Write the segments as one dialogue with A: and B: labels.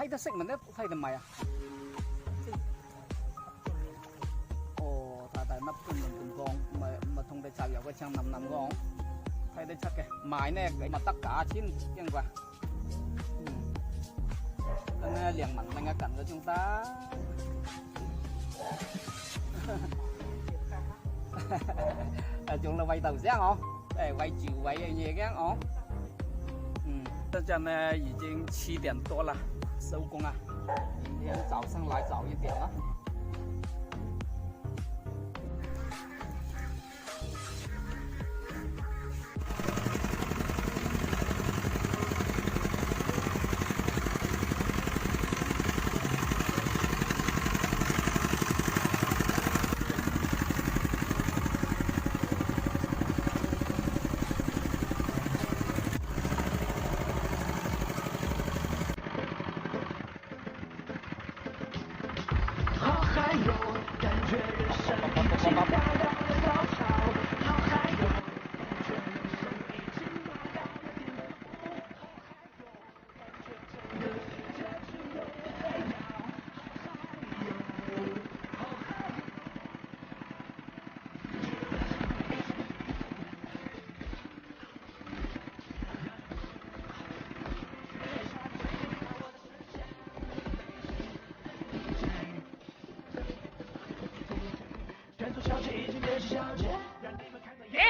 A: thấy nó xích mà nó thấy được mày à ồ tại nắp cùng mình cùng con mà thông đây xài vào cái trang nằm con thấy đây chắc cái mái này cái mà tất cả chín chân qua nên liền mặn đang cạnh của chúng ta chúng là quay tàu sáng không để quay chiều quay gì cái không现在呢已经7点多了，收工啊！明天早上来早一点了。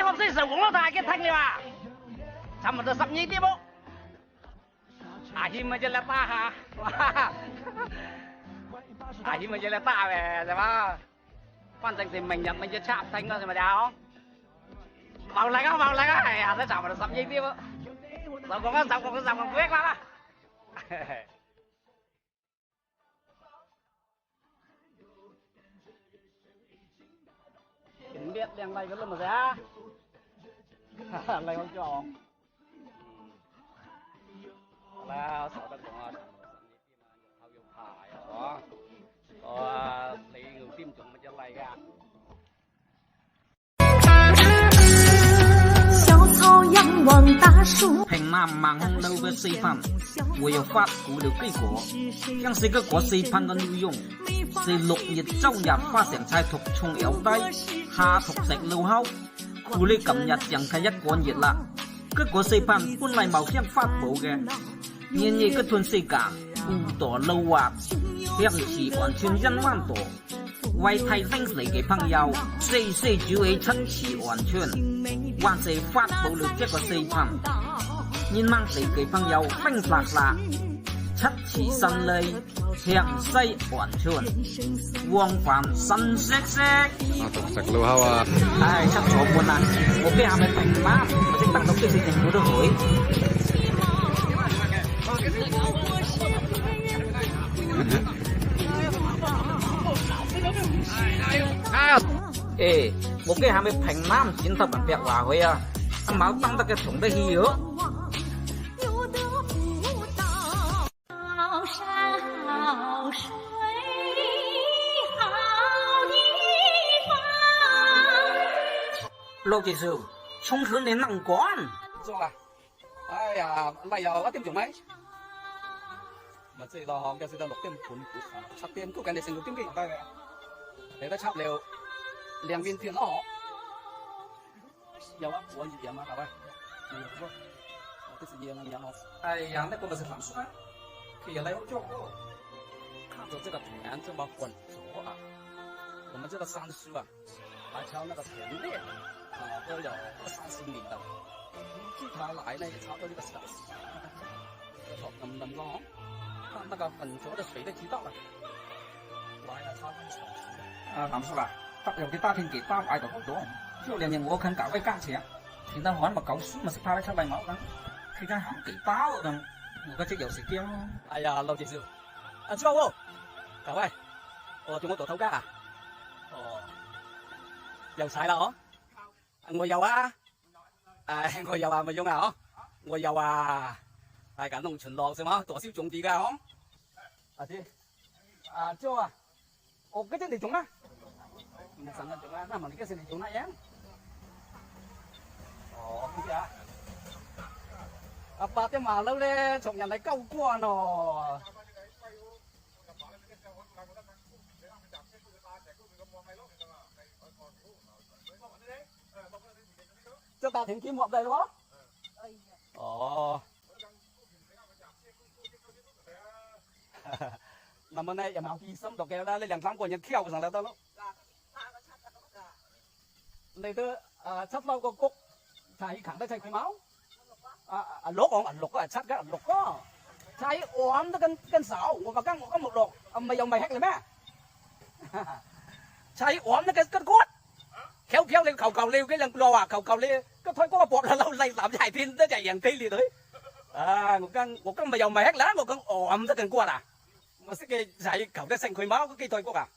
B: học sinh sầu cũng nó thay cái thanh này mà sao mà tôi sắp nhí tiếp bộ hi mà chơi là ta hả hi mà chơi là ta về rồi mà quan trọng thì mình nhận mình chơi chạm thanh thôi mà đào vào lại á thế sao mà tôi sắp nhí tiếp bộ sao còn quyết lắm á biết đèn này có luôn mà ra này không cho là sáu tầng còn thao dùng thải đó lấy người tim chúng mình cho này ra 平南盲路的示范，我有发布了结果，将是个示范的内容是6月周日發成菜圖從有低下圖食路後，佢呢今日淨係1個月啦。結果示範本嚟冇先發布嘅，然而嗰段時間好多路滑，向遲完全1萬多。為提升你嘅朋友，44987次完全，還是發布了這個視頻，願望你嘅朋友明白啦。7次順利，向西完全，往返新色色。
C: 讀食路口啊！
B: 唉，七坐半啦，我驚係咪平啦？我識登到幾時政府都會。ê một cái hai mươi thành nam chiến thuật bản vẹt hòa với máu tăng tất cái chúng đây hi nữa lô chị sư冲hướng đến nặng quán
A: rồi ai à này giờ tiêm chủng mấy mà chỉ là cái sự độc tiêm phun sắp tiêm cũng cái này sinh tiêm cái đây để ta chắp liều两边偏好，有啊，我一点嘛，各位，有不？这是一样哦。哎呀，那个不是传说啊，可以来做过。看着这个田这么浑浊啊，我们这个山树啊，还挑那个田猎啊，都有30米的，据它来呢，也差不多这个小时。能够看那个浑浊的水的渠道了，来了差不多1小时。啊，传说吧。phát đầu cái ta thiên kỳ ta phải được hỗ trợ chứ liền những ngô khăn cả cái can xẻ thì ta hỏi mà cậu xuống mà sẽ pha lấy sao bài máu đó khi cái hỏng kỳ táo rồi người ta sẽ dầu xịt kia ai à lâu chị sư à chú đâu cậu ơi chúng có tổ thấu cá à dầu xài đâu ngồi dầu á ngồi dầu à mà vô nào ngồi dầu à大家弄巡邏是吗多少种地噶哦啊姐啊chú à cái chân thì chúng á mình sẵn là chúng ta mà cái xe này chúng ta dán cái gì à bà cái mà lâu lên chồng nhà này câu qua nó 大田kiếm hợp đây đúng không? Ồ. Năm nay em học kỳ sớm đọc kêu đó lấy两三个人跳上来的咯。你都七樓個谷係行得齊佢冇？六七個六個，齊按得跟手，我跟木六，咪又咪吃嚟咩？齊按得跟骨，kéo你cầu liêu cái lần lo cầu liêu cái thôi có bọt là lâu lay làm dài thiên tới chạy dàn tí đấy. Một căn mà dầu mày hết lá một căn ồm tới cần qua à mà sẽ cái dạy cầu cái xanh khơi máu cái thôi có à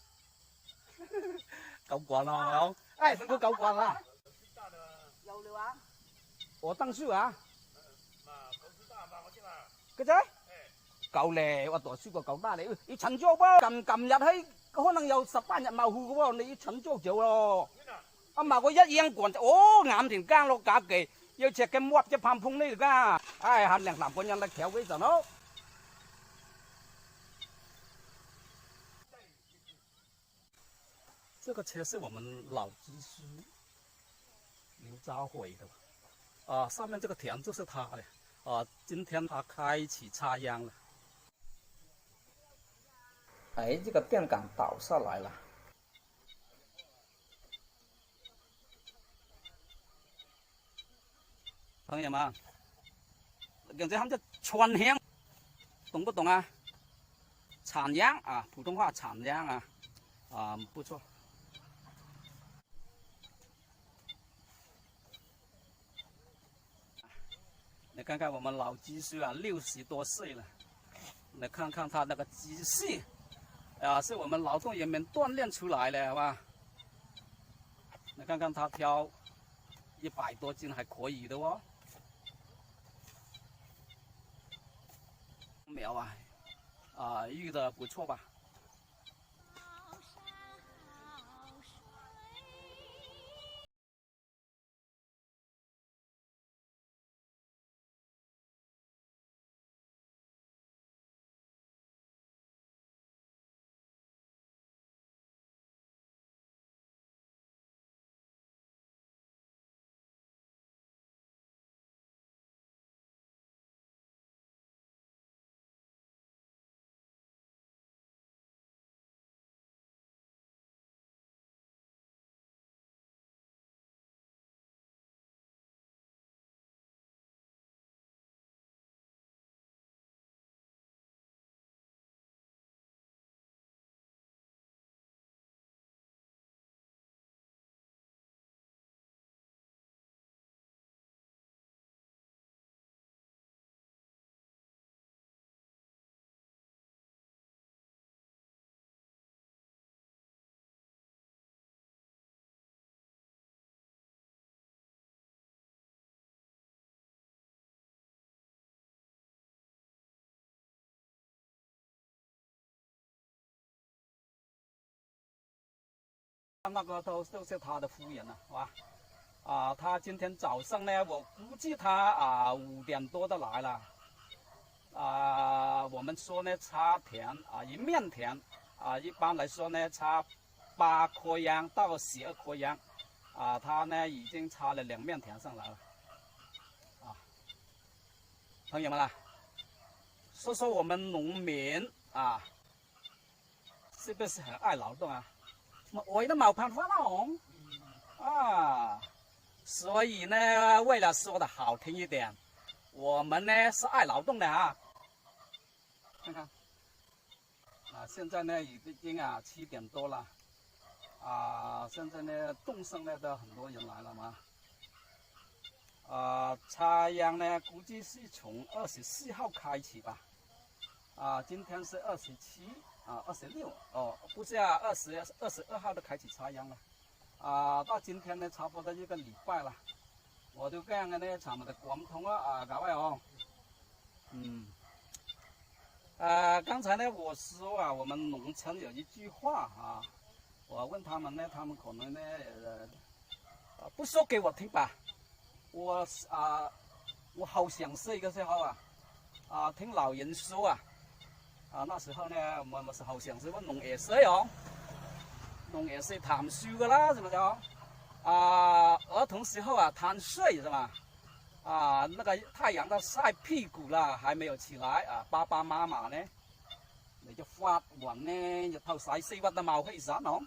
A: cầu quả nào không ai cũng có cầu quả là dầu liều à ủa tăng sư à cái thế cầu lè và tổ sư của cầu ta đấy ý chấn chốt bao cầm nhặt hay có năng dầu sập ba nhặt màu hù của bao này chấn chốt chịu rồi mà có nhất yên quần ngạm thì càng lo cả kì yêu chạy cái muộn cái phàm phung này cả ai hắn làm con nhân là khéo cái giờ nó这个车是我们老技师刘昭辉的上面这个田就是他的今天他开启插秧了
B: 哎，这个电杆倒下来了。
A: 朋友们，感觉他们叫川秧，懂不懂啊？产秧啊，普通话产秧啊，不错。你看看我们老技师啊，60多岁了，你看看他那个机械是我们劳动人民锻炼出来的，好吧？你看看他挑100多斤还可以的哦。苗育的不错吧？那个都是他的夫人了，好吧？他今天早上呢，我估计他5点多的来了。我们说呢，插田一面田一般来说呢，插8颗秧到12颗秧他呢已经插了2面田上来了。朋友们说说我们农民是不是很爱劳动啊？我都冇办法所以呢，为了说的好听一点，我们呢是爱劳动的看看现在呢已经7点多了现在呢动身呢都很多人来了嘛插秧呢估计是从24号开始吧今天是27。26不是22号就开始插秧了到今天呢差不多1个礼拜了我都这样的呢咱们的广通各位刚才呢我说我们农村有一句话我问他们呢他们可能呢不说给我听吧我好想睡的时候听老人说那時候呢，我是好想是揾農業社農業社談書噶啦，係咪就？儿童时候啊贪睡是吧？那个太阳都晒屁股了，还没有起来啊，爸爸妈妈呢，你就發暈呢，日頭曬死核都冇氣散哦。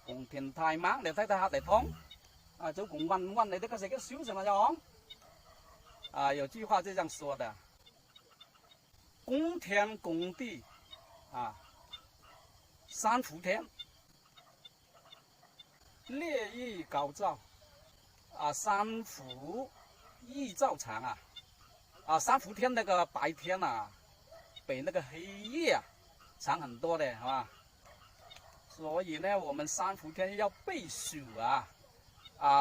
A: 冬天太猛，你睇睇下地方，就cùng暈，你這個是個小什麼樣？有句話就這樣說的，公天公地三伏天，烈日高照三伏日照长三伏天那个白天比那个黑夜长很多的，是吧？所以呢，我们三伏天要避暑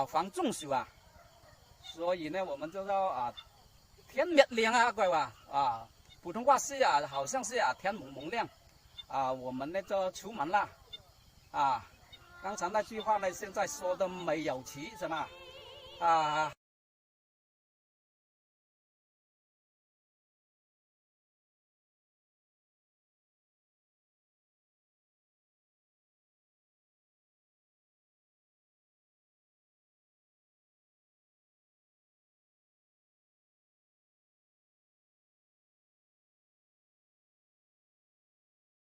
A: 防中暑所以呢，我们就要天灭亮各位普通话是好像是天蒙蒙亮我们呢就出门了刚才那句话呢，现在说的没有齐，是吗？